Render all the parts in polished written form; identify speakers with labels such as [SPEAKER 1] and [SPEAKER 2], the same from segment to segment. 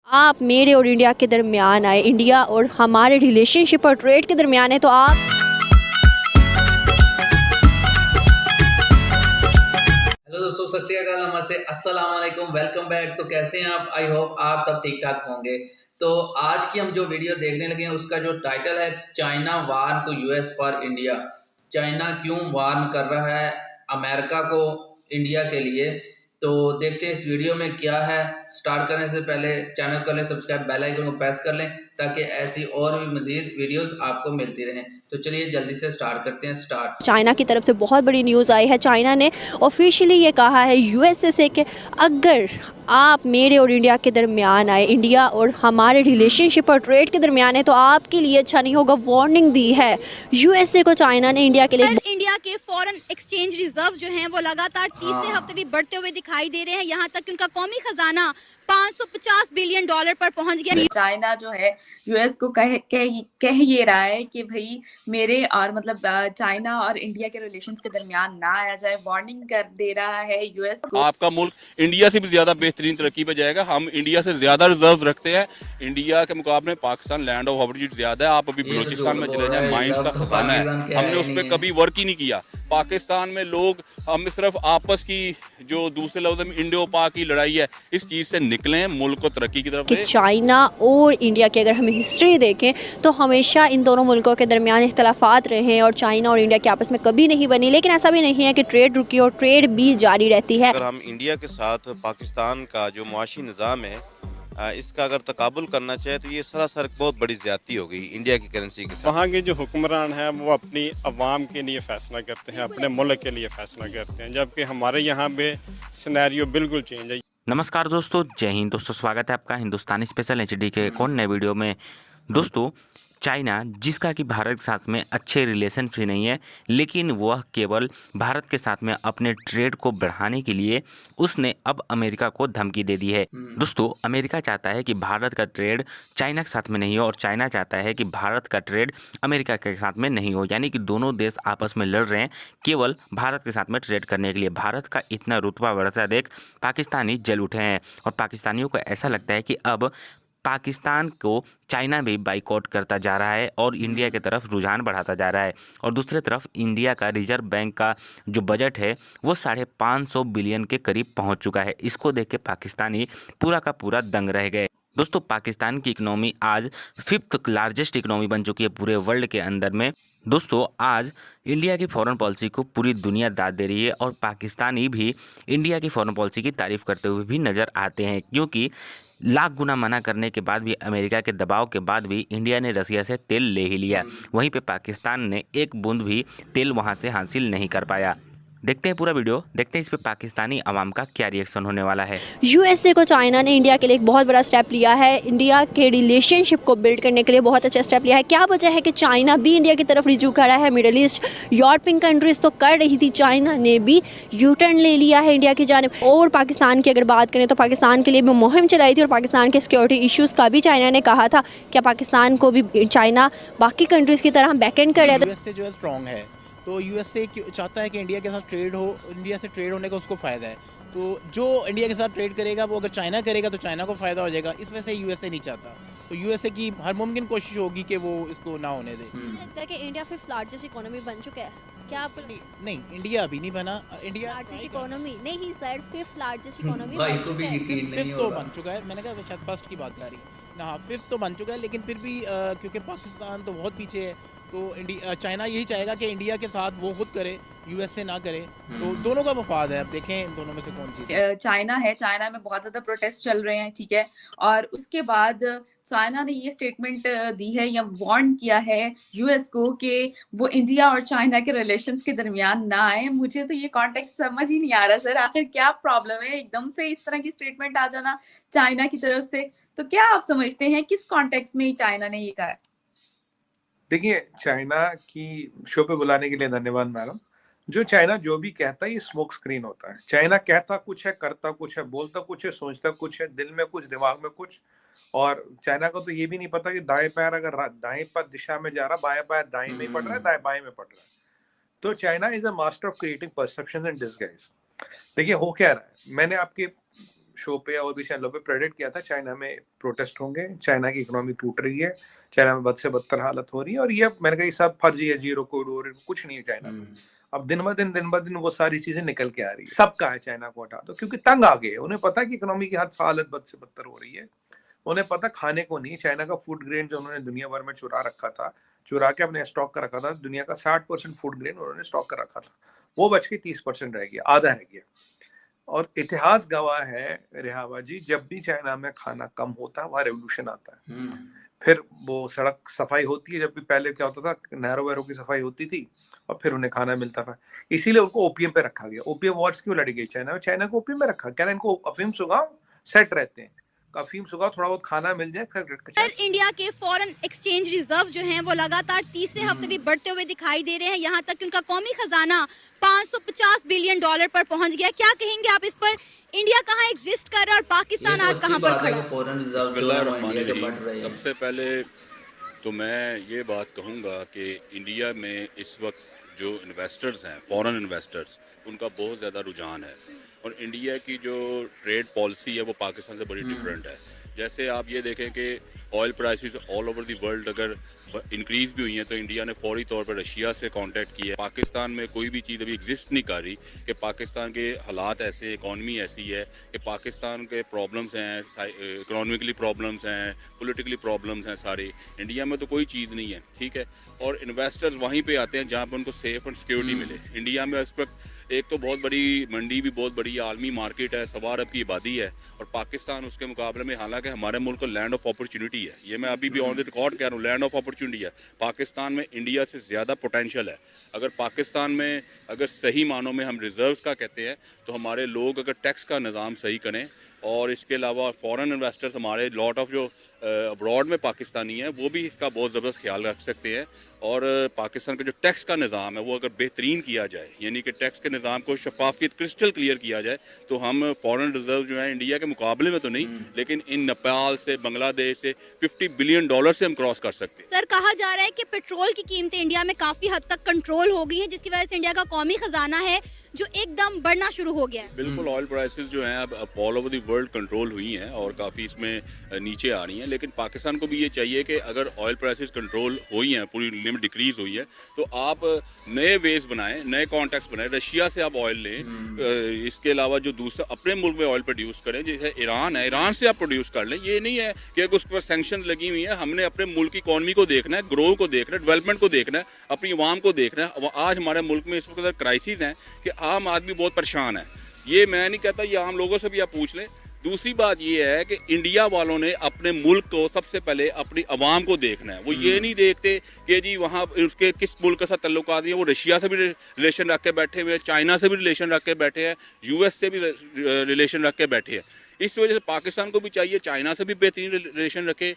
[SPEAKER 1] आप मेरे और इंडिया के दरमियान आए, इंडिया और हमारे रिलेशनशिप और ट्रेड के दरमियान है, तो आप
[SPEAKER 2] हेलो दोस्तों, सत श्री अकाल, नमस्ते, अस्सलाम वालेकुम, वेलकम बैक। तो कैसे हैं आप? आई होप आप सब ठीक ठाक होंगे। तो आज की हम जो वीडियो देखने लगे हैं उसका जो टाइटल है China warn to US for India. China क्यों वार्न कर रहा है अमेरिका को इंडिया के लिए। तो देखते हैं इस वीडियो में क्या है। स्टार्ट करने से पहले चैनल को लें सब्सक्राइब, बेल आइकन को प्रेस कर लें ताकि ऐसी और भी मजीद वीडियोस आपको मिलती रहें। तो चलिए जल्दी से स्टार्ट करते हैं। स्टार्ट।
[SPEAKER 1] चाइना की तरफ से बहुत बड़ी न्यूज़ आई है। चाइना ने ऑफिशियली ये कहा है यूएसए से कि अगर आप मेरे और इंडिया के दरमियान आए, इंडिया और हमारे रिलेशनशिप और ट्रेड के दरमियान है, तो आपके लिए अच्छा नहीं होगा। वार्निंग दी है यूएसए को चाइना ने इंडिया के लिए।
[SPEAKER 3] इंडिया के फॉरेन एक्सचेंज रिजर्व जो हैं वो लगातार तीसरे हफ्ते भी बढ़ते हुए दिखाई दे रहे हैं। यहाँ तक कि उनका कौमी खजाना 550 बिलियन डॉलर पर पहुंच गया।
[SPEAKER 4] चाइना जो है यूएस को कह ये रहा है कि भाई मेरे और मतलब चाइना और इंडिया के रिलेशंस के दरमियान ना आया जाए। वार्निंग कर दे रहा है यूएस को।
[SPEAKER 5] आपका मुल्क इंडिया से भी ज्यादा बेहतरीन तरक्की पे जाएगा। हम इंडिया से ज्यादा रिजर्व रखते हैं। इंडिया के मुकाबले पाकिस्तान लैंड ऑफ अपॉर्चुनिटी ज्यादा है। आप अभी बलूचिस्तान में चले जाएं, माइंस का खजाना है। हमने उस पर कभी वर्क ही नहीं किया। पाकिस्तान में लोग हम सिर्फ आपस की जो दूसरे लफ्ज में इंडो पाक की लड़ाई है, इस चीज से निकले, मुल्क को तरक्की की तरफ
[SPEAKER 1] कि चाइना और इंडिया की अगर हम हिस्ट्री देखें तो हमेशा इन दोनों मुल्कों के दरमियान इख्तलाफात रहे हैं और चाइना और इंडिया के आपस में कभी नहीं बनी। लेकिन ऐसा भी नहीं है कि ट्रेड रुकी और ट्रेड भी जारी रहती है।
[SPEAKER 6] अगर हम इंडिया के साथ पाकिस्तान का जो मुआशी निज़ाम है इसका अगर तकाबुल करना चाहे तो ये सरासर बहुत बड़ी ज़्यादती हो गई इंडिया की करेंसी के साथ।
[SPEAKER 7] वहाँ के जो हुक्मरान हैं वो अपनी अवाम के लिए फ़ैसला करते हैं, अपने मुल्क के लिए फ़ैसला करते हैं, जबकि हमारे यहाँ पे सिनेरियो बिल्कुल चेंज है।
[SPEAKER 8] नमस्कार दोस्तों, जय हिंद दोस्तों। स्वागत है आपका हिंदुस्तानी स्पेशल एचडी के एक और नए वीडियो में। दोस्तों, चाइना जिसका कि भारत के साथ में अच्छे रिलेशन भी नहीं है, लेकिन वह केवल भारत के साथ में अपने ट्रेड को बढ़ाने के लिए उसने अब अमेरिका को धमकी दे दी है। दोस्तों, अमेरिका चाहता है कि भारत का ट्रेड चाइना के साथ में नहीं हो और चाइना चाहता है कि भारत का ट्रेड अमेरिका के साथ में नहीं हो। यानी कि दोनों देश आपस में लड़ रहे हैं केवल भारत के साथ में ट्रेड करने के लिए। भारत का इतना रुतबा बढ़ता देख पाकिस्तानी जल उठे हैं और पाकिस्तानियों को ऐसा लगता है कि अब पाकिस्तान को चाइना भी बाइकआउट करता जा रहा है और इंडिया की तरफ रुझान बढ़ाता जा रहा है। और दूसरी तरफ इंडिया का रिजर्व बैंक का जो बजट है वो 550 बिलियन के करीब पहुंच चुका है। इसको देख के पाकिस्तानी पूरा का पूरा दंग रह गए। दोस्तों, पाकिस्तान की इकनॉमी आज 5th लार्जेस्ट इकनॉमी बन चुकी है पूरे वर्ल्ड के अंदर में। दोस्तों, आज इंडिया की फॉरेन पॉलिसी को पूरी दुनिया दाद दे रही है और पाकिस्तानी भी इंडिया की फॉरेन पॉलिसी की तारीफ करते हुए भी नज़र आते हैं, क्योंकि लाख गुना मना करने के बाद भी, अमेरिका के दबाव के बाद भी इंडिया ने रसिया से तेल ले ही लिया। वहीं पे पाकिस्तान ने एक बूंद भी तेल वहां से हासिल नहीं कर पाया। देखते हैं पूरा वीडियो, देखते हैं इस पे पाकिस्तानी अवाम का क्या रिएक्शन होने वाला है।
[SPEAKER 1] यूएसए को चाइना ने इंडिया के लिए एक बहुत बड़ा स्टेप लिया है। इंडिया के रिलेशनशिप को बिल्ड करने के लिए बहुत अच्छा स्टेप लिया है। क्या वजह है कि चाइना भी इंडिया की तरफ रिजू खड़ा है? मिडिल ईस्ट यूरोपियन कंट्रीज तो कर रही थी, चाइना ने भी यू टर्न ले लिया है इंडिया की जानिब। और पाकिस्तान की अगर बात करें तो पाकिस्तान के लिए भी मुहिम चलाई थी और पाकिस्तान के सिक्योरिटी इशूज़ का भी चाइना ने कहा था क्या पाकिस्तान को भी चाइना बाकी कंट्रीज़ की तरह बैकएंड कर रहा है।
[SPEAKER 9] यूएसए जो है स्ट्रॉन्ग है, तो यूएसए चाहता है कि इंडिया के साथ ट्रेड हो, इंडिया से ट्रेड होने का उसको फ़ायदा है। तो जो इंडिया के साथ ट्रेड करेगा वो अगर चाइना करेगा तो चाइना को फ़ायदा हो जाएगा। इस वजह से यूएसए नहीं चाहता। तो यूएसए की हर मुमकिन कोशिश होगी कि वो इसको ना होने दे।
[SPEAKER 1] लगता है कि इंडिया 5th लार्जेस्ट इकोनॉमी बन चुका है। क्या आप
[SPEAKER 9] नहीं, इंडिया अभी नहीं बना। इंडिया
[SPEAKER 1] लार्जेस्ट इकोनॉमी नहीं सर, 5th लार्जेस्ट इकोनॉमी
[SPEAKER 2] भाई
[SPEAKER 1] बन
[SPEAKER 2] को भी
[SPEAKER 1] चुका है।
[SPEAKER 2] यकीन नहीं
[SPEAKER 9] फिफ्थ
[SPEAKER 2] हो
[SPEAKER 9] तो
[SPEAKER 2] रहा।
[SPEAKER 9] बन चुका है। मैंने कहा शायद फर्स्ट की बात कर रही। हाँ, फिफ्थ तो बन चुका है, लेकिन फिर भी क्योंकि पाकिस्तान तो बहुत पीछे है, तो चाइना यही चाहेगा कि इंडिया के साथ वो खुद करे, यूएसए ना करे। तो दोनों का मफाद है। अब देखें दोनों में से कौन सी।
[SPEAKER 4] चाइना है, चाइना में बहुत ज्यादा प्रोटेस्ट चल रहे हैं, ठीक है। और उसके बाद चाइना ने ये स्टेटमेंट दी है या वार्न किया है यूएस को कि वो इंडिया और चाइना के रिलेशंस के दरमियान ना आए। मुझे तो ये कॉन्टेक्स्ट समझ ही नहीं आ रहा सर, आखिर क्या प्रॉब्लम है एकदम से इस तरह की स्टेटमेंट आ जाना चाइना की तरफ से। तो क्या आप समझते हैं किस कॉन्टेक्स्ट में चाइना ने ये कहा?
[SPEAKER 10] देखिए, चाइना की शो पे बुलाने के लिए धन्यवाद मैडम। जो चाइना जो भी कहता है ये स्मोक स्क्रीन होता है। चाइना कहता कुछ है, करता कुछ है, बोलता कुछ है, सोचता कुछ है, दिल में कुछ, दिमाग में कुछ। और चाइना को तो ये भी नहीं पता कि दाएं पैर अगर दाएं पर दिशा में जा रहा, बाएं पैर दाएं में पड़ रहा है, दाएं बाएं में पड़ रहा है। तो China is a master of creating perception and disguise. देखिए हो क्या रहा है, मैंने आपके शो पे और भी चैनलों पे प्रेडिक्ट किया था चाइना में प्रोटेस्ट होंगे, चाइना की इकोनॉमी टूट रही है, चाइना में बद से बदतर हालत हो रही है, और ये मैंने कहा ये सब फर्जी है, जीरो कोड कुछ नहीं है चाइना में। अब दिन ब दिन वो सारी चीजें निकल के आ रही है। सबका है चाइना को हटा दो, क्योंकि तंग आ गए, उन्हें पता है कि इकोनॉमी की हालत बद से बदतर हो रही है, उन्हें पता खाने को नहीं। चाइना का फूड ग्रेन जो उन्होंने दुनिया भर में चुरा रखा था, चुरा के अपने स्टॉक कर रखा था, दुनिया का 60% फूड ग्रेन उन्होंने स्टॉक कर रखा था, वो बच के 30% रह गया, आधा रह गया। और इतिहास गवाह है रेहावा जी, जब भी चाइना में खाना कम होता है वहाँ रेवोल्यूशन आता है। फिर वो सड़क सफाई होती है, जब भी पहले क्या होता था नहरों वहरों की सफाई होती थी और फिर उन्हें खाना मिलता था, इसीलिए उनको ओपीएम पे रखा गया। ओपीएम वॉर्स क्यों लड़ी गई चाइना में? चाइना को ओपीएम में रखा, क्या इनको अफीम सुगाओ, सेट रहते हैं, अफीम सुगाओ, थोड़ा बहुत खाना मिल जाए।
[SPEAKER 3] सर, इंडिया के फॉरेन एक्सचेंज रिजर्व जो हैं वो लगातार तीसरे हफ्ते भी बढ़ते हुए दिखाई दे रहे हैं, यहाँ तक कि उनका कौमी खजाना 550 बिलियन डॉलर पर पहुंच गया। क्या कहेंगे आप इस पर? इंडिया कहाँ एग्जिस्ट कर रहा है और पाकिस्तान आज कहाँ पर खड़ा?
[SPEAKER 5] सबसे पहले तो मैं ये बात कहूँगा कि इंडिया में इस वक्त जो इन्वेस्टर्स हैं, फॉरेन इन्वेस्टर्स, उनका बहुत ज़्यादा रुझान है, और इंडिया की जो ट्रेड पॉलिसी है वो पाकिस्तान से बड़ी डिफरेंट है। जैसे आप ये देखें कि oil prices all over the world अगर इंक्रीज़ भी हुई हैं तो इंडिया ने फौरी तौर पर रशिया से कांटेक्ट किया है। पाकिस्तान में कोई भी चीज़ अभी एग्जिस्ट नहीं कर रही कि पाकिस्तान के हालात ऐसे, इकॉनमी ऐसी है कि पाकिस्तान के प्रॉब्लम्स हैं, इकोनॉमिकली प्रॉब्लम्स हैं, पॉलिटिकली प्रॉब्लम्स हैं सारी। इंडिया में तो कोई चीज़ नहीं है, ठीक है। और इन्वेस्टर्स वहीं पे आते हैं जहाँ पर उनको सेफ एंड सिक्योरिटी मिले। इंडिया में इस वक्त एक तो बहुत बड़ी मंडी भी बहुत बड़ी आलमी मार्केट है, 1.25 अरब की आबादी है, और पाकिस्तान उसके मुकाबले में, हालांकि हमारे मुल्क को लैंड ऑफ अपॉर्चुनिटी है, ये मैं अभी भी ऑन द रिकॉर्ड कह रहा हूँ, लैंड ऑफ अपॉर्चुनिटी है। पाकिस्तान में इंडिया से ज़्यादा पोटेंशियल है। अगर पाकिस्तान में अगर सही मानों में हम रिजर्व्स का कहते हैं तो हमारे लोग अगर टैक्स का निज़ाम सही करें, और इसके अलावा फॉरेन इन्वेस्टर्स हमारे लॉट ऑफ जो अब्रॉड में पाकिस्तानी हैं वो भी इसका बहुत ज़बरदस्त ख्याल रख सकते हैं। और पाकिस्तान का जो टैक्स का निज़ाम है वो अगर बेहतरीन किया जाए, यानी कि टैक्स के निज़ाम को शफाफियत क्रिस्टल क्लियर किया जाए, तो हम फॉरेन रिजर्व जो है इंडिया के मुकाबले में तो नहीं, लेकिन इन नेपाल से, बांग्लादेश से $50 बिलियन से हम क्रॉस कर सकते हैं।
[SPEAKER 3] सर, कहा जा रहा है कि पेट्रोल की कीमतें इंडिया में काफी हद तक कंट्रोल हो गई हैं, जिसकी वजह से इंडिया का कौमी खजाना है जो एकदम बढ़ना शुरू हो गया है।
[SPEAKER 5] बिल्कुल, ऑयल प्राइसेस जो हैं अब all over the world control हुई हैं और काफ़ी इसमें नीचे आ रही हैं, लेकिन पाकिस्तान को भी ये चाहिए कि अगर ऑयल प्राइसेस कंट्रोल हुई हैं, पूरी लिमिट डिक्रीज हुई है, तो आप नए वेज बनाएं, नए कॉन्टैक्ट्स बनाएं, रशिया से आप ऑयल लें, इसके अलावा जो दूसरा अपने मुल्क में ऑयल प्रोड्यूस करें, जैसे ईरान है, ईरान से आप प्रोड्यूस कर लें। ये नहीं है कि अगर उस पर सैंक्शन लगी हुई है, हमने अपने मुल्क की इकॉनमी को देखना है, ग्रोथ को देखना है, डेवलपमेंट को देखना है, अपनी आवाम को देखना है। आज हमारे मुल्क में इस वक्त क्राइसिस हैं कि आम आदमी बहुत परेशान है। ये मैं नहीं कहता, ये आम लोगों से भी आप पूछ लें। दूसरी बात ये है कि इंडिया वालों ने अपने मुल्क को सबसे पहले अपनी आवाम को देखना है। वो ये नहीं देखते कि जी वहाँ उसके किस मुल्क के साथ ताल्लुकात हैं, वो रशिया से भी रिलेशन रख के बैठे हुए हैं, चाइना से भी रिलेशन रख के बैठे हैं, यूएस से भी रिलेशन रख के बैठे हैं। इस वजह से पाकिस्तान को भी चाहिए चाइना से भी बेहतरीन रिलेशन रखे,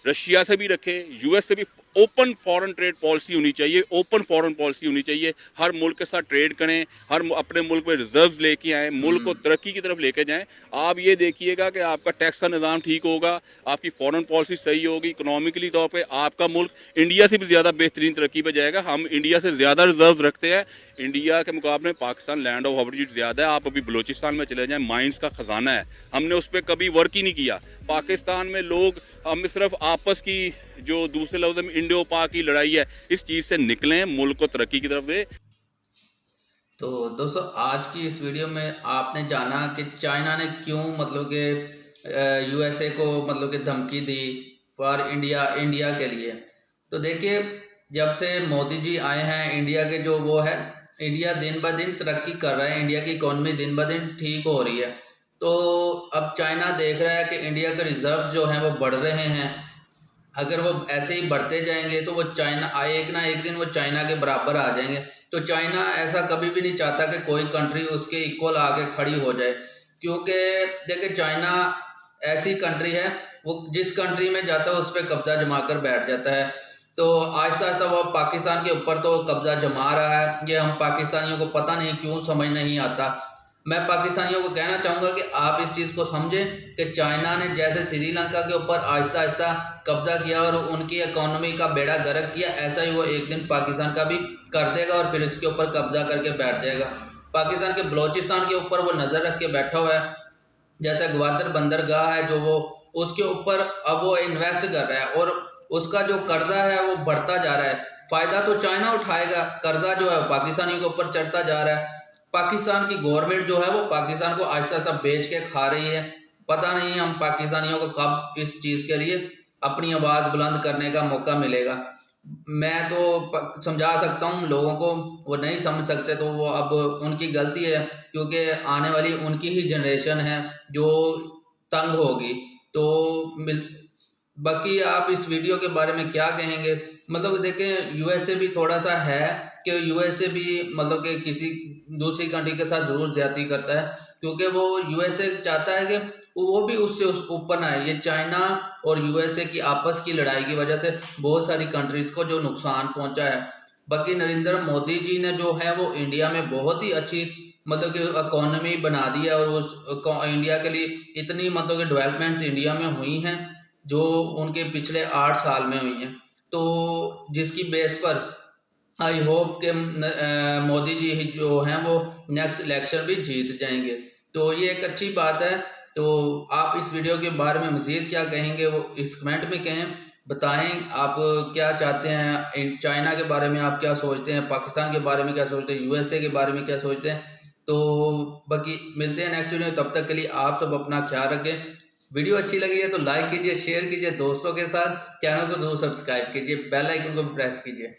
[SPEAKER 5] रशिया से भी रखे, यूएस से भी। ओपन फॉरेन ट्रेड पॉलिसी होनी चाहिए, ओपन फॉरेन पॉलिसी होनी चाहिए। हर मुल्क के साथ ट्रेड करें, हर अपने मुल्क में रिजर्व्स लेके आएँ, मुल्क को तरक्की की तरफ लेके जाएं। आप ये देखिएगा कि आपका टैक्स का निज़ाम ठीक होगा, आपकी फॉरेन पॉलिसी सही होगी, इकोनॉमिकली तौर पे आपका मुल्क इंडिया से भी ज़्यादा बेहतरीन तरक्की पे जाएगा। हम इंडिया से ज़्यादा रिजर्व रखते हैं, इंडिया के मुकाबले में पाकिस्तान लैंड ऑफ अपॉर्चुनिटी ज़्यादा है। आप अभी बलूचिस्तान में चले जाएँ, माइंस का ख़जाना है, हमने उस पर कभी वर्क ही नहीं किया। पाकिस्तान में लोग, हम सिर्फ आपस की जो दूसरे लफ्ज़ में इंडो पाक की लड़ाई है, इस चीज़ से निकलें, मुल्क को तरक्की की तरफ दे।
[SPEAKER 2] तो दोस्तों, आज की इस वीडियो में आपने जाना कि चाइना ने क्यों मतलब कि यूएसए को मतलब कि धमकी दी फॉर इंडिया के लिए। तो देखिए, जब से मोदी जी आए हैं, इंडिया के जो वो है, इंडिया दिन ब दिन तरक्की कर रहा है, इंडिया की इकोनॉमी दिन ब दिन ठीक हो रही है। तो अब चाइना देख रहा है कि इंडिया के रिजर्व जो हैं वो बढ़ रहे हैं, अगर वो ऐसे ही बढ़ते जाएंगे तो वो चाइना एक ना एक दिन वो चाइना के बराबर आ जाएंगे। तो चाइना ऐसा कभी भी नहीं चाहता कि कोई कंट्री उसके इक्वल आगे खड़ी हो जाए, क्योंकि देखिए चाइना ऐसी कंट्री है, वो जिस कंट्री में जाता है उस पर कब्जा जमा कर बैठ जाता है। तो आहिस्ता आहिस्ता वो पाकिस्तान के ऊपर तो कब्जा जमा रहा है। ये हम पाकिस्तानियों को पता नहीं क्यों समझ नहीं आता। मैं पाकिस्तानियों को कहना चाहूँगा कि आप इस चीज़ को समझें कि चाइना ने जैसे श्रीलंका के ऊपर आहिस्ता आहिस्ता कब्जा किया और उनकी इकोनॉमी का बेड़ा गर्क किया, ऐसा ही वो एक दिन पाकिस्तान का भी कर देगा और फिर इसके ऊपर कब्जा करके बैठ जाएगा। पाकिस्तान के बलूचिस्तान के ऊपर वो नज़र रख के बैठा हुआ है। जैसा ग्वादर बंदरगाह है जो वो उसके ऊपर अब वो इन्वेस्ट कर रहा है और उसका जो कर्जा है वो बढ़ता जा रहा है। फ़ायदा तो चाइना उठाएगा, कर्जा जो है पाकिस्तानियों के ऊपर चढ़ता जा रहा है। पाकिस्तान की गवर्नमेंट जो है वो पाकिस्तान को आहिस्ता आहिस्ता बेच के खा रही है। पता नहीं हम पाकिस्तानियों को कब इस चीज़ के लिए अपनी आवाज़ बुलंद करने का मौका मिलेगा। मैं तो समझा सकता हूँ लोगों को, वो नहीं समझ सकते तो वो अब उनकी गलती है, क्योंकि आने वाली उनकी ही जनरेशन है जो तंग होगी। तो बाकी आप इस वीडियो के बारे में क्या कहेंगे? मतलब देखें, यूएसए भी थोड़ा सा है कि यूएसए भी मतलब कि किसी दूसरी कंट्री के साथ जरूर ज्यादती करता है, क्योंकि वो यूएसए चाहता है कि वो भी उससे ऊपर ना है। ये चाइना और यूएसए की आपस की लड़ाई की वजह से बहुत सारी कंट्रीज को जो नुकसान पहुंचा है। बाकी नरेंद्र मोदी जी ने जो है वो इंडिया में बहुत ही अच्छी मतलब कि इकोनॉमी बना दी है और उस इंडिया के लिए इतनी मतलब कि डेवलपमेंट्स इंडिया में हुई हैं जो उनके पिछले 8 साल में हुई हैं। तो जिसकी बेस पर आई होप के मोदी जी जो हैं वो नेक्स्ट इलेक्शन भी जीत जाएंगे। तो ये एक अच्छी बात है। तो आप इस वीडियो के बारे में मज़ीद क्या कहेंगे वो इस कमेंट में कहें, बताएं आप क्या चाहते हैं। चाइना के बारे में आप क्या सोचते हैं, पाकिस्तान के बारे में क्या सोचते हैं, यूएसए के बारे में क्या सोचते हैं। तो बाकी मिलते हैं नेक्स्ट वीडियो, तब तक के लिए आप सब अपना ख्याल रखें। वीडियो अच्छी लगी है तो लाइक कीजिए, शेयर कीजिए दोस्तों के साथ, चैनल को जरूर सब्सक्राइब कीजिए, बेल आइकन को प्रेस कीजिए।